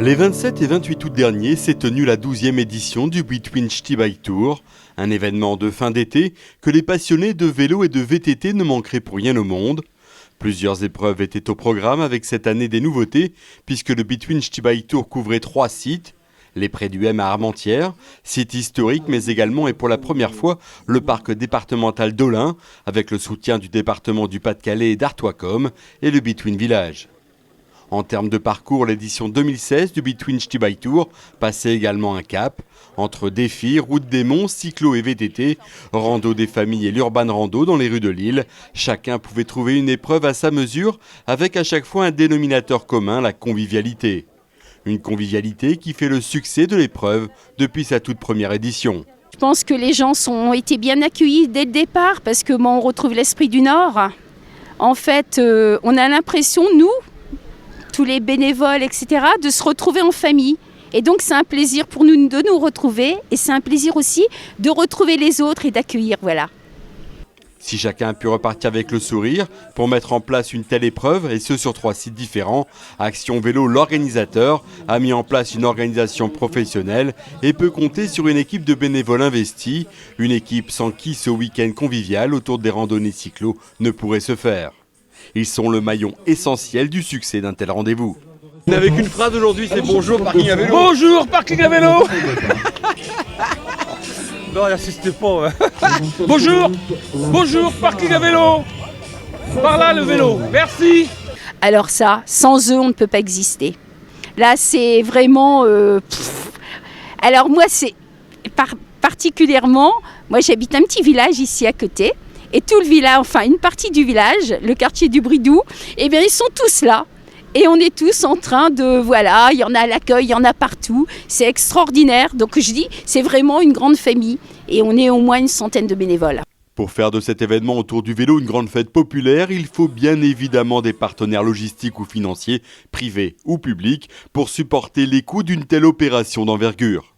Les 27 et 28 août dernier s'est tenue la 12e édition du Between Ch'ti Bike Tour, un événement de fin d'été que les passionnés de vélo et de VTT ne manqueraient pour rien au monde. Plusieurs épreuves étaient au programme avec cette année des nouveautés, puisque le Between Ch'ti Bike Tour couvrait 3 sites. Les Prés du M à Armentières, site historique mais également et pour la première fois le parc départemental d'Olin, avec le soutien du département du Pas-de-Calais et d'Artois-Com et le Between Village. En termes de parcours, l'édition 2016 du Between Ch'ti Bike Tour passait également un cap. Entre défis, route des monts, cyclo et VTT, rando des familles et l'urban rando dans les rues de Lille, chacun pouvait trouver une épreuve à sa mesure avec à chaque fois un dénominateur commun, la convivialité. Une convivialité qui fait le succès de l'épreuve depuis sa toute première édition. Je pense que les gens ont été bien accueillis dès le départ parce que on retrouve l'esprit du Nord. En fait, on a l'impression, nous, tous les bénévoles, etc., de se retrouver en famille. Et donc c'est un plaisir pour nous de nous retrouver et c'est un plaisir aussi de retrouver les autres et d'accueillir, voilà. Si chacun a pu repartir avec le sourire pour mettre en place une telle épreuve, et ce sur 3 sites différents, Action Vélo, l'organisateur, a mis en place une organisation professionnelle et peut compter sur une équipe de bénévoles investis, une équipe sans qui ce week-end convivial autour des randonnées cyclo ne pourrait se faire. Ils sont le maillon essentiel du succès d'un tel rendez-vous. On n'avait qu'une phrase aujourd'hui, c'est bonjour parking à vélo. Bonjour parking à vélo. Non, n'insistez pas. Ouais. Bonjour parking à vélo. Par là le vélo, merci. Alors ça, sans eux, on ne peut pas exister. Là, c'est vraiment... Alors moi, c'est particulièrement... Moi, j'habite un petit village ici à côté. Et tout le village, enfin une partie du village, le quartier du Bridou, eh bien ils sont tous là. Et on est tous en train de, voilà, il y en a à l'accueil, il y en a partout. C'est extraordinaire. Donc je dis, c'est vraiment une grande famille. Et on est au moins une centaine de bénévoles. Pour faire de cet événement autour du vélo une grande fête populaire, il faut bien évidemment des partenaires logistiques ou financiers, privés ou publics, pour supporter les coûts d'une telle opération d'envergure.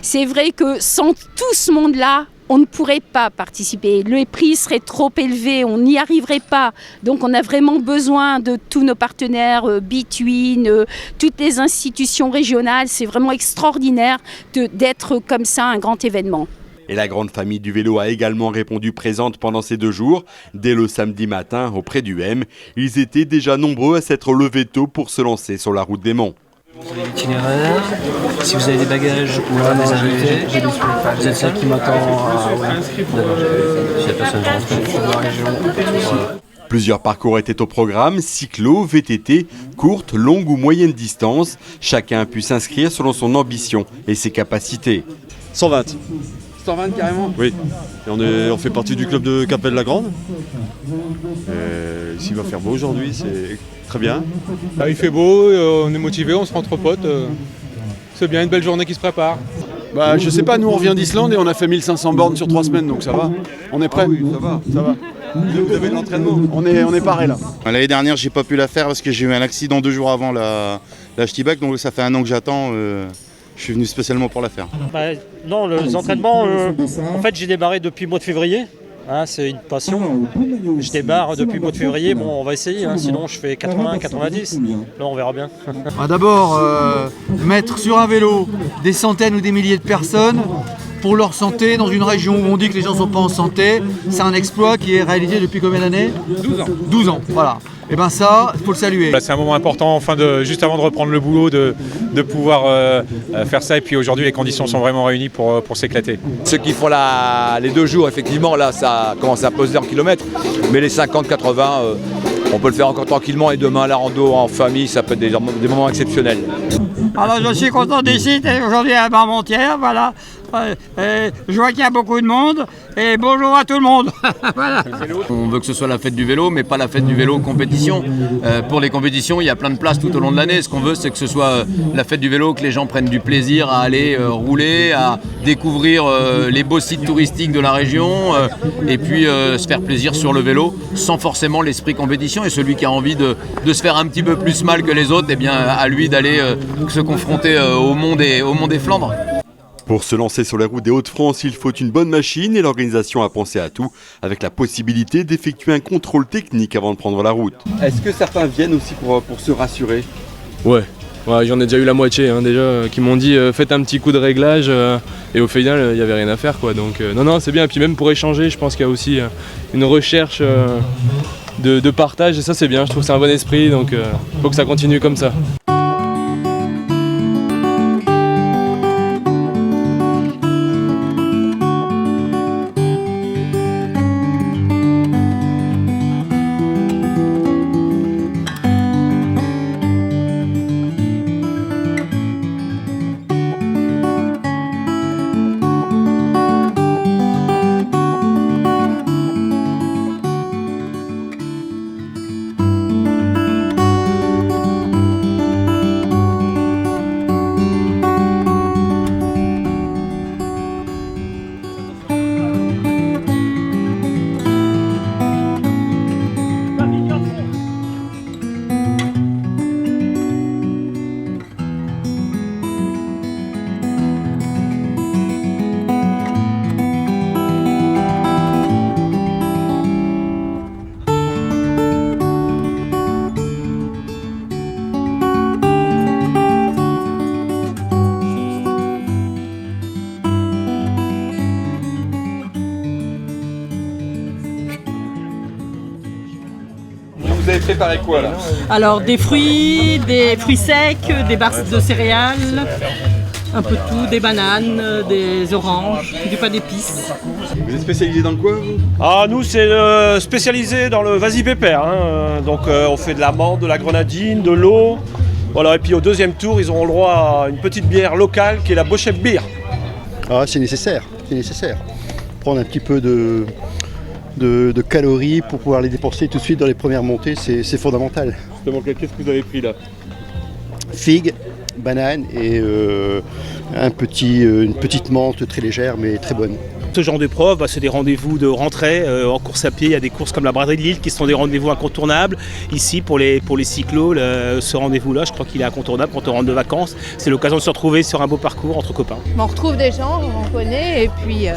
C'est vrai que sans tout ce monde-là, on ne pourrait pas participer. Les prix seraient trop élevés, on n'y arriverait pas. Donc on a vraiment besoin de tous nos partenaires, Between, toutes les institutions régionales. C'est vraiment extraordinaire d'être comme ça un grand événement. Et la grande famille du vélo a également répondu présente pendant ces 2 jours. Dès le samedi matin, auprès du M, ils étaient déjà nombreux à s'être levés tôt pour se lancer sur la route des monts. Vous avez l'itinéraire, si vous avez des bagages ou des invités, vous êtes celle qui m'attend. Si la personne rentre dans la région. Plusieurs parcours étaient au programme, cyclo, VTT, courte, longue ou moyenne distance. Chacun a pu s'inscrire selon son ambition et ses capacités. 120. 120 carrément. Oui, et on fait partie du club de Capelle-la-Grande. S'il va faire beau aujourd'hui, c'est très bien. Il fait beau, on est motivé, on se rend entre potes. C'est bien, une belle journée qui se prépare. Je sais pas, nous on revient d'Islande et on a fait 1500 bornes sur 3 semaines, donc ça va. On est prêt. Oui, ça va. Vous avez de l'entraînement. On est paré là. L'année dernière, j'ai pas pu la faire parce que j'ai eu un accident 2 jours avant la Ch'ti Bike, donc ça fait 1 an que j'attends. Je suis venu spécialement pour la faire. Non, les entraînements, en fait, j'ai démarré depuis le mois de février. C'est une passion. Je démarre depuis le mois de février. Bon, on va essayer, sinon je fais 80, 90. Là, on verra bien. D'abord, mettre sur un vélo des centaines ou des milliers de personnes pour leur santé dans une région où on dit que les gens ne sont pas en santé, c'est un exploit qui est réalisé depuis combien d'années ? 12 ans. 12 ans, voilà. Et bien ça, il faut le saluer. C'est un moment important, juste avant de reprendre le boulot, de pouvoir faire ça. Et puis aujourd'hui, les conditions sont vraiment réunies pour s'éclater. Ceux qui font les 2 jours, effectivement, là, ça commence à peser en kilomètres. Mais les 50-80, on peut le faire encore tranquillement. Et demain, la rando en famille, ça peut être des moments exceptionnels. Alors, je suis content d'ici, aujourd'hui à Armentières, voilà. Je vois qu'il y a beaucoup de monde et bonjour à tout le monde. Voilà. On veut que ce soit la fête du vélo, mais pas la fête du vélo compétition. Pour les compétitions, il y a plein de places tout au long de l'année. Ce qu'on veut, c'est que ce soit la fête du vélo, que les gens prennent du plaisir à aller rouler, à découvrir les beaux sites touristiques de la région et puis se faire plaisir sur le vélo sans forcément l'esprit compétition. Et celui qui a envie de se faire un petit peu plus mal que les autres, eh bien, à lui d'aller se confronter au mont des Flandres. Pour se lancer sur les routes des Hauts-de-France, il faut une bonne machine et l'organisation a pensé à tout, avec la possibilité d'effectuer un contrôle technique avant de prendre la route. Est-ce que certains viennent aussi pour se rassurer ? Ouais, j'en ai déjà eu la moitié déjà, qui m'ont dit faites un petit coup de réglage et au final il n'y avait rien à faire quoi. Donc non c'est bien, et puis même pour échanger, je pense qu'il y a aussi une recherche de partage et ça c'est bien, je trouve que c'est un bon esprit, donc faut que ça continue comme ça. Vous avez préparé quoi là? Alors des fruits secs, des barres de céréales, un peu de tout, des bananes, des oranges, du pain d'épices. Vous êtes spécialisé dans quoi vous? Ah, nous c'est spécialisé dans le vas-y pépère, hein. Donc on fait de l'amande, de la grenadine, de l'eau. Voilà, et puis au deuxième tour ils auront le droit à une petite bière locale qui est la Bochep Beer. Ah, c'est nécessaire. Prendre un petit peu de calories pour pouvoir les dépenser tout de suite dans les premières montées, c'est fondamental. Justement, qu'est-ce que vous avez pris là? Figues, bananes et une petite menthe très légère mais très bonne. Ce genre d'épreuve, c'est des rendez-vous de rentrée en course à pied. Il y a des courses comme la braderie de Lille qui sont des rendez-vous incontournables. Ici, pour les cyclos, ce rendez-vous-là, je crois qu'il est incontournable quand on rentre de vacances. C'est l'occasion de se retrouver sur un beau parcours entre copains. On retrouve des gens, on connaît et puis...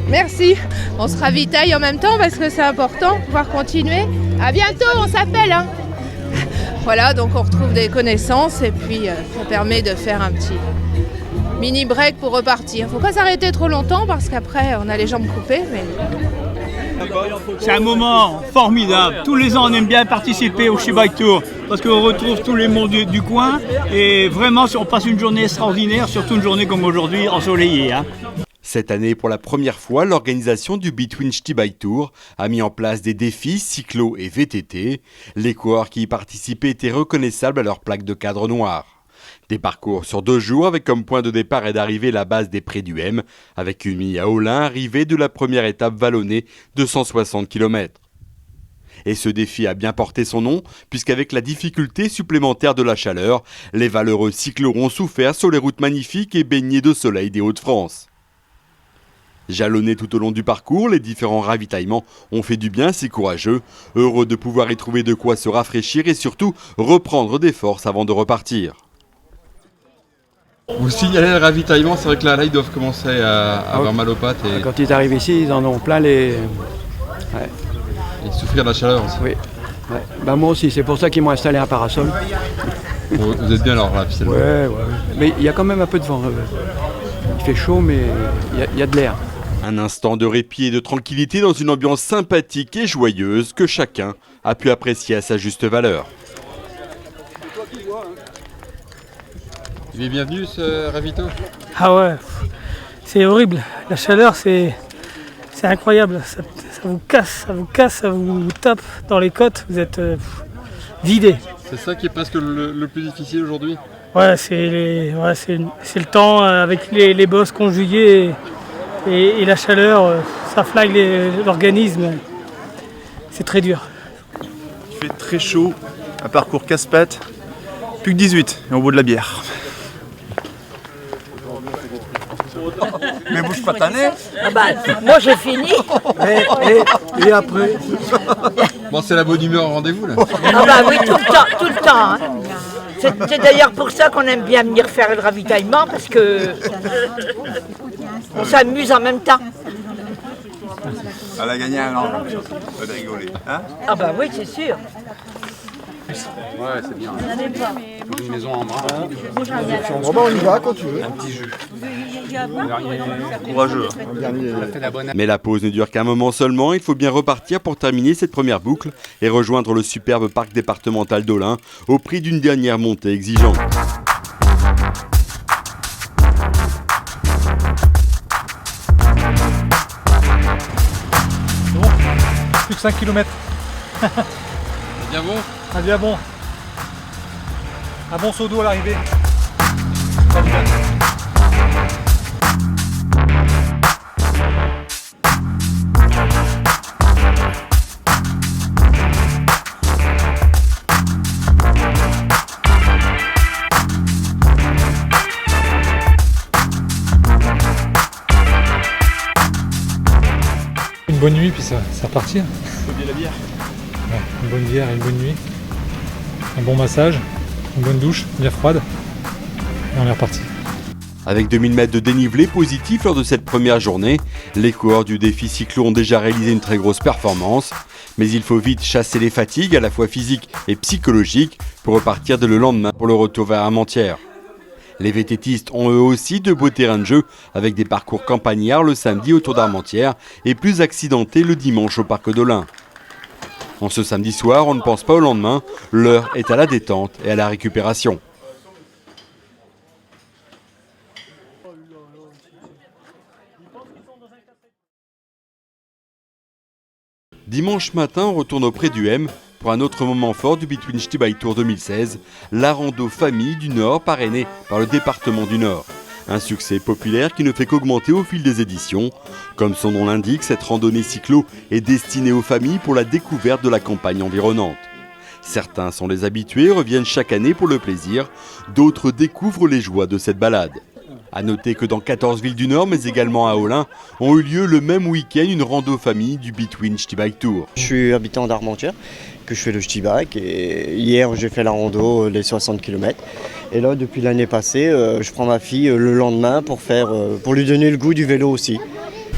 Merci. On se ravitaille en même temps parce que c'est important de pouvoir continuer. À bientôt, on s'appelle. Voilà, donc on retrouve des connaissances et puis ça permet de faire un petit mini break pour repartir. Faut pas s'arrêter trop longtemps parce qu'après on a les jambes coupées. Mais... C'est un moment formidable. Tous les ans on aime bien participer au Ski Bike Tour parce qu'on retrouve tous les mondes du coin et vraiment on passe une journée extraordinaire, surtout une journée comme aujourd'hui ensoleillée. Cette année, pour la première fois, l'organisation du Between Ski Bike Tour a mis en place des défis cyclo et VTT. Les coureurs qui y participaient étaient reconnaissables à leur plaque de cadre noir. Des parcours sur 2 jours avec comme point de départ et d'arrivée la base des Prés du M, avec une nuit à Olin, arrivée de la première étape vallonnée de 160 km. Et ce défi a bien porté son nom, puisqu'avec la difficulté supplémentaire de la chaleur, les valeureux cyclos ont souffert sur les routes magnifiques et baignées de soleil des Hauts-de-France. Jalonnés tout au long du parcours, les différents ravitaillements ont fait du bien à ces courageux, heureux de pouvoir y trouver de quoi se rafraîchir et surtout reprendre des forces avant de repartir. Vous signalez le ravitaillement, c'est vrai que là ils doivent commencer à avoir mal aux pattes. Et... Quand ils arrivent ici, ils en ont plein les... Ouais. Et souffrir de la chaleur aussi. Oui. Ouais. Bah moi aussi, c'est pour ça qu'ils m'ont installé un parasol. Vous êtes bien alors là, officiellement. Ouais. Mais il y a quand même un peu de vent. Il fait chaud, mais il y a de l'air. Un instant de répit et de tranquillité dans une ambiance sympathique et joyeuse que chacun a pu apprécier à sa juste valeur. Tu es bienvenu ce ravito? Ah ouais, c'est horrible. La chaleur, c'est incroyable. Ça vous casse, ça vous tape dans les côtes. Vous êtes vidé. C'est ça qui est presque le plus difficile aujourd'hui? Ouais, c'est le temps avec les bosses conjuguées et la chaleur, ça flingue l'organisme. C'est très dur. Il fait très chaud, un parcours casse-pattes, plus que 18 et on boit de la bière. Mais bouge pas ta nez. Ah bah, moi j'ai fini. Et après? Bon, c'est la bonne humeur au rendez-vous là. Ah bah oui, tout le temps. Hein. C'est d'ailleurs pour ça qu'on aime bien venir faire le ravitaillement, parce que on s'amuse en même temps. Elle a gagné un an, pas de rigoler. Hein? Ah bah oui, c'est sûr. plus. Ouais, c'est bien. Une maison en bras. Bon bah on y va quand tu veux. Un petit jeu. Courageux. Mais la pause ne dure qu'un moment seulement, il faut bien repartir pour terminer cette première boucle et rejoindre le superbe parc départemental d'Aulin au prix d'une dernière montée exigeante. Plus que 5 km. Bien bon. Ah bien bon. Un bon seau d'eau à l'arrivée. Une bonne nuit puis ça repartit. Faut bien la bière. Ouais, une bonne bière et une bonne nuit. Un bon massage, une bonne douche, bien froide. Et on est reparti. Avec 2000 mètres de dénivelé positif lors de cette première journée, les coureurs du défi cyclo ont déjà réalisé une très grosse performance. Mais il faut vite chasser les fatigues, à la fois physiques et psychologiques, pour repartir dès le lendemain pour le retour vers Armentières. Les VTTistes ont eux aussi de beaux terrains de jeu, avec des parcours campagnards le samedi autour d'Armentières et plus accidentés le dimanche au parc d'Aulin. En ce samedi soir, on ne pense pas au lendemain, l'heure est à la détente et à la récupération. Dimanche matin, on retourne auprès du M pour un autre moment fort du Between Ch'ti Bike Tour 2016, la rando famille du Nord parrainée par le département du Nord. Un succès populaire qui ne fait qu'augmenter au fil des éditions. Comme son nom l'indique, cette randonnée cyclo est destinée aux familles pour la découverte de la campagne environnante. Certains sont les habitués et reviennent chaque année pour le plaisir, d'autres découvrent les joies de cette balade. A noter que dans 14 villes du Nord, mais également à Aulin, ont eu lieu le même week-end une rando famille du Between Ch'ti Bike Tour. Je suis habitant d'Armentières, que je fais le ch'ti bike et hier j'ai fait la rando, les 60 km. Et là depuis l'année passée, je prends ma fille le lendemain pour lui donner le goût du vélo aussi.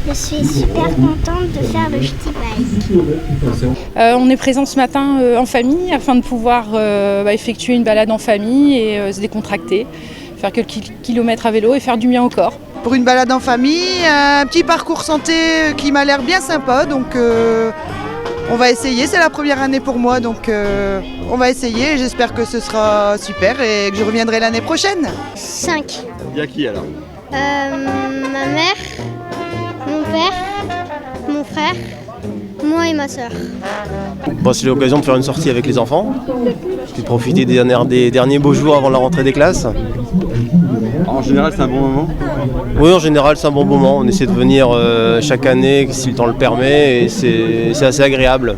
Je suis super contente de faire le ch'ti bike. On est présent ce matin en famille afin de pouvoir effectuer une balade en famille et se décontracter, faire quelques kilomètres à vélo et faire du bien au corps. Pour une balade en famille, un petit parcours santé qui m'a l'air bien sympa, donc on va essayer. C'est la première année pour moi, donc on va essayer. J'espère que ce sera super et que je reviendrai l'année prochaine. 5. Il y a qui alors? Ma mère, mon père, mon frère, moi et ma soeur. Bon, c'est l'occasion de faire une sortie avec les enfants, puis profiter des derniers beaux jours avant la rentrée des classes. En général, c'est un bon moment? Oui, en général, c'est un bon moment. On essaie de venir chaque année, si le temps le permet, et c'est assez agréable.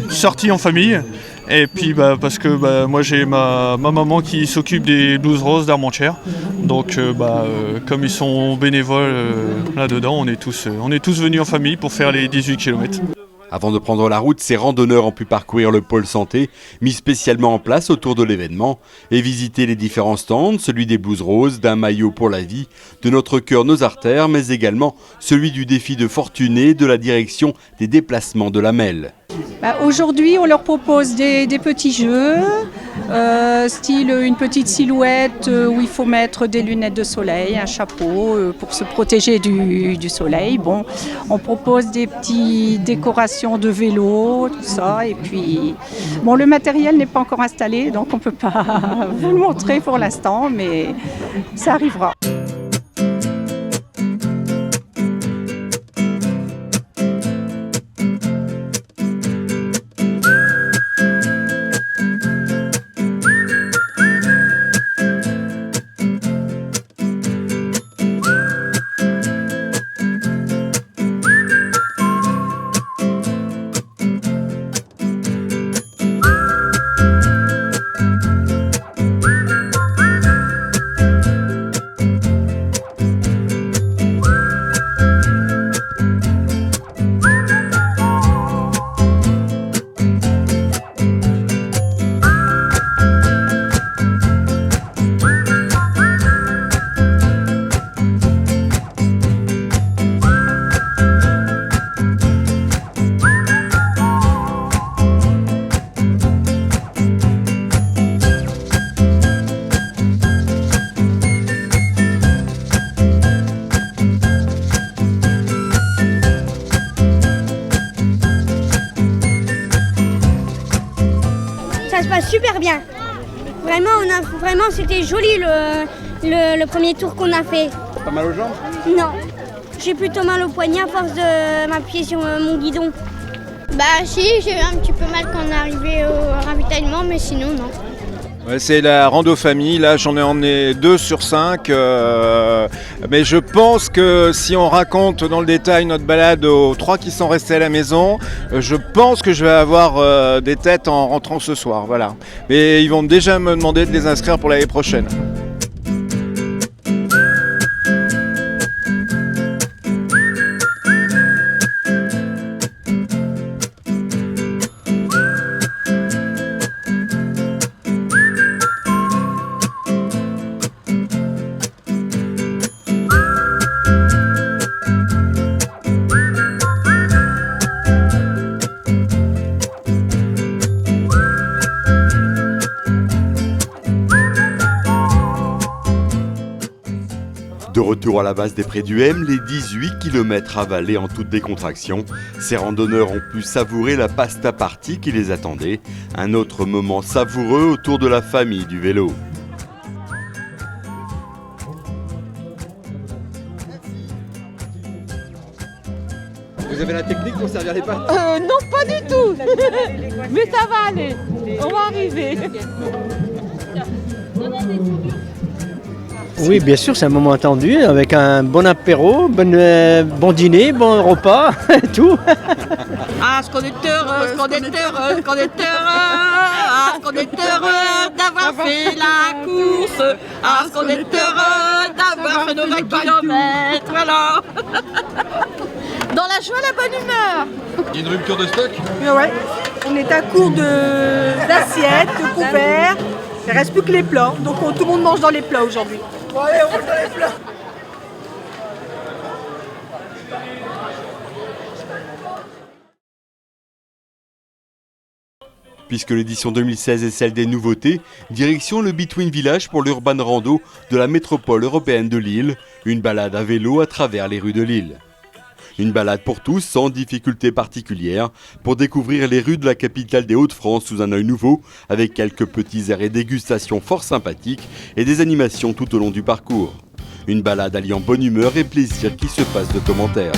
Sortie en famille, et puis parce que moi j'ai ma maman qui s'occupe des Blues Roses d'Armentières. Donc comme ils sont bénévoles là-dedans, on est tous venus en famille pour faire les 18 km. Avant de prendre la route, ces randonneurs ont pu parcourir le pôle santé, mis spécialement en place autour de l'événement, et visiter les différents stands, celui des Blues Roses, d'un maillot pour la vie, de notre cœur, nos artères, mais également celui du défi de Fortuné, de la direction des déplacements de la Melle. Aujourd'hui, on leur propose des petits jeux, style une petite silhouette où il faut mettre des lunettes de soleil, un chapeau pour se protéger du soleil. Bon, on propose des petites décorations de vélo, tout ça. Et puis, bon, le matériel n'est pas encore installé, donc on ne peut pas vous le montrer pour l'instant, mais ça arrivera. passe super bien. Vraiment, c'était joli le premier tour qu'on a fait. Pas mal aux jambes? Non, j'ai plutôt mal au poignet à force de m'appuyer sur mon guidon. Bah si, j'ai eu un petit peu mal quand on est arrivé au ravitaillement, mais sinon non. Ouais, c'est la rando famille, là j'en ai emmené 2 sur 5, mais je pense que si on raconte dans le détail notre balade aux 3 qui sont restés à la maison, je pense que je vais avoir des têtes en rentrant ce soir, voilà. Mais ils vont déjà me demander de les inscrire pour l'année prochaine. De retour à la base des Prés du M, les 18 km avalés en toute décontraction, ces randonneurs ont pu savourer la pasta party qui les attendait, un autre moment savoureux autour de la famille du vélo. Vous avez la technique pour servir les pâtes? Non, pas du tout. Mais ça va aller. On va arriver. Oui, bien sûr, c'est un moment attendu, avec un bon apéro, bon dîner, bon repas, tout. Ah, ce qu'on est heureux, ce qu'on est heureux, ce qu'on est heureux, ah, ce qu'on est heureux d'avoir fait la course, ah, ce qu'on est heureux d'avoir fait nos 20 kilomètres, voilà. Dans la joie, la bonne humeur. Il y a une rupture de stock? Ouais, on est à court d'assiettes, de couverts. Il ne reste plus que les plats, donc tout le monde mange dans les plats aujourd'hui. Allez, on mange dans les plats. Puisque l'édition 2016 est celle des nouveautés, direction le Between Village pour l'Urban Rando de la métropole européenne de Lille, une balade à vélo à travers les rues de Lille. Une balade pour tous, sans difficulté particulière, pour découvrir les rues de la capitale des Hauts-de-France sous un œil nouveau, avec quelques petits airs et dégustations fort sympathiques et des animations tout au long du parcours. Une balade alliant bonne humeur et plaisir qui se passe de commentaires.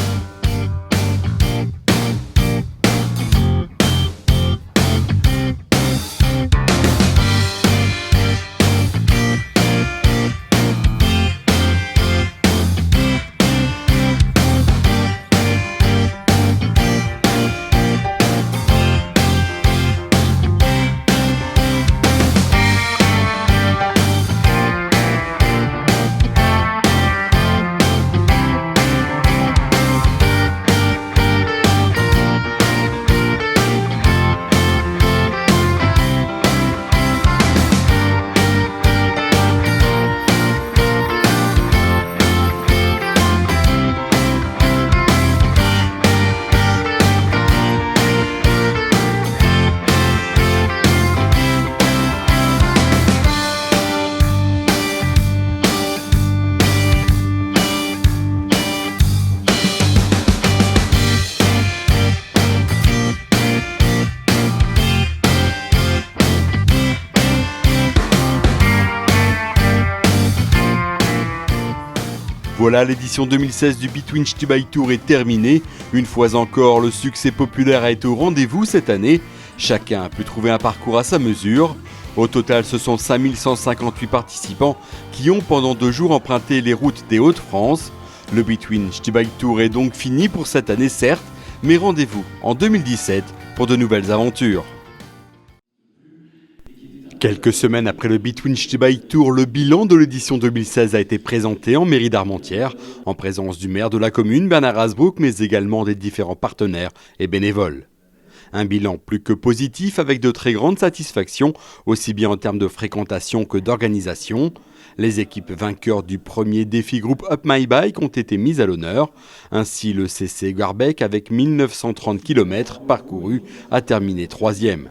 Voilà, l'édition 2016 du Between Ch'ti-Bike Tour est terminée. Une fois encore, le succès populaire a été au rendez-vous cette année. Chacun a pu trouver un parcours à sa mesure. Au total, ce sont 5158 participants qui ont pendant 2 jours emprunté les routes des Hauts-de-France. Le Between Ch'ti-Bike Tour est donc fini pour cette année, certes, mais rendez-vous en 2017 pour de nouvelles aventures. Quelques semaines après le Between Ch'ti-Bike Tour, le bilan de l'édition 2016 a été présenté en mairie d'Armentières, en présence du maire de la commune, Bernard Hasbrook, mais également des différents partenaires et bénévoles. Un bilan plus que positif avec de très grandes satisfactions, aussi bien en termes de fréquentation que d'organisation. Les équipes vainqueurs du premier défi groupe Up My Bike ont été mises à l'honneur. Ainsi, le CC Garbec, avec 1930 km parcourus, a terminé 3e.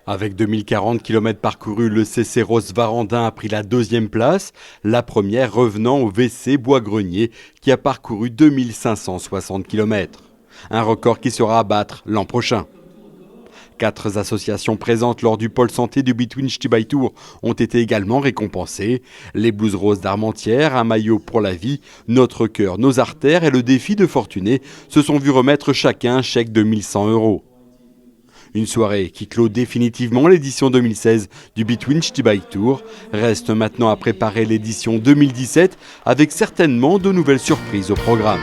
Avec 2040 km parcourus, le CC Rose-Varandin a pris la 2e place, la première revenant au VC Bois-Grenier qui a parcouru 2560 km. Un record qui sera à battre l'an prochain. 4 associations présentes lors du pôle santé du Between Ch'ti Tour ont été également récompensées. Les Blues Roses d'Armentières, un maillot pour la vie, Notre cœur, nos artères et le défi de Fortuné se sont vus remettre chacun un chèque de 1100 €. Une soirée qui clôt définitivement l'édition 2016 du Between Ch'ti Tour. Reste maintenant à préparer l'édition 2017 avec certainement de nouvelles surprises au programme.